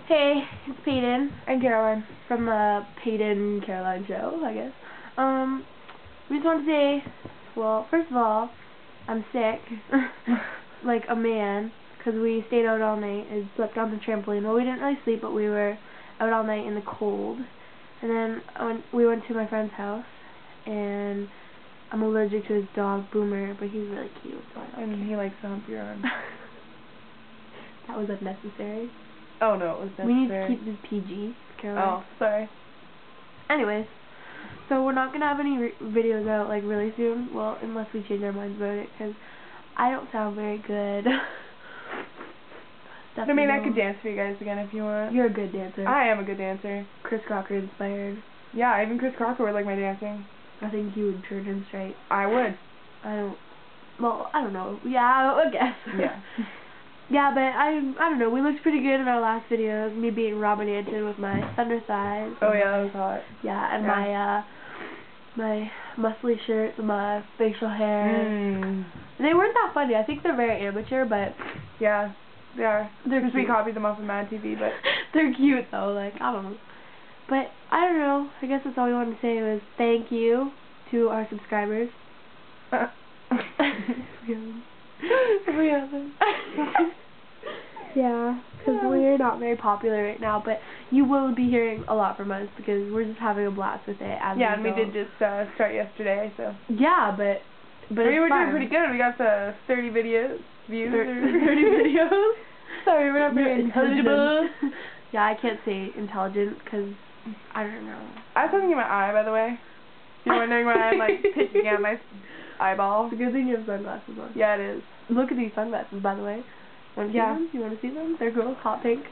Hey, it's Peyton And Caroline. from the Peyton Caroline show, I guess. We just want to say, well, first of all, I'm sick, like a man, because we stayed out all night and slept on the trampoline. Well, we didn't really sleep, but we were out all night in the cold. And then we went to my friend's house, and I'm allergic to his dog, Boomer, but he's really cute. So And he likes to hump your arm. That was unnecessary. Oh no, it was necessary. We need to keep this PG, Caroline. Oh, sorry. Anyways, so we're not going to have any videos out, like, really soon. Well, unless we change our minds about it, because I don't sound very good. I mean, I could dance for you guys again if you want. You're a good dancer. I am a good dancer. Chris Crocker inspired. Yeah, even Chris Crocker would like my dancing. I think you would turn him straight. I would. Well, I don't know. Yeah, I guess. Yeah. Yeah, but I don't know. We looked pretty good in our last videos. Me being Robin Anton with my thunder thighs. Oh yeah, that was hot. Yeah, and my muscly shirts and my facial hair. They weren't that funny. I think they're very amateur, but yeah, they are. They're because we cute. copied them off of Mad TV, but they're cute though. Like, I don't know. But I don't know. I guess that's all we wanted to say was thank you to our subscribers. We haven't. Yeah, because we're not very popular right now, but you will be hearing a lot from us because we're just having a blast with it. Yeah, and we did just start yesterday, so. Yeah, but we were doing pretty good. We got 30 videos views. 30 videos. Sorry, we're not very intelligent. Yeah, I can't say intelligent because I don't know. I have something in my eye, by the way. You're wondering why I'm like picking at my eyeball. It's a good thing you have sunglasses on. Yeah, it is. Look at these sunglasses, by the way. Want to see them? You want to see them? They're cool. Hot pink.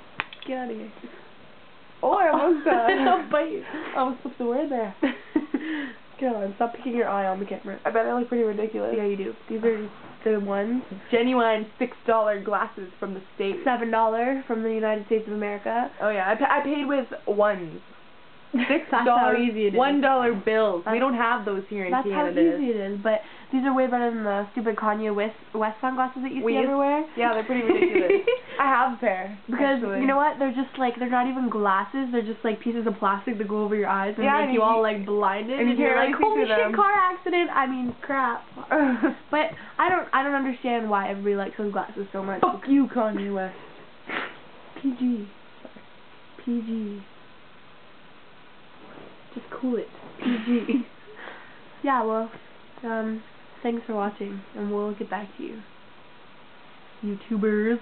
Get out of here. Oh, I almost I'll bite you. I almost slipped the word there. Caroline, stop picking your eye on the camera. I bet I look pretty ridiculous. Yeah, you do. These are the ones. Genuine $6 glasses from the States. $7 from the United States of America. Oh yeah, I paid with ones. $6 That's how easy it is. $1 bills. We don't have those here in Canada. That's how easy it is. But these are way better than the stupid Kanye West sunglasses that you see everywhere. Yeah, they're pretty ridiculous. I have a pair. Because actually. you know what? They're just like, they're not even glasses. They're just like pieces of plastic that go over your eyes and make you all like blinded. And you're like, holy shit, car accident. I mean, crap. But I don't understand why everybody likes those glasses so much. Fuck you, Kanye West. PG. PG. Just cool it. PG. Yeah, well, thanks for watching, and we'll get back to you. YouTubers.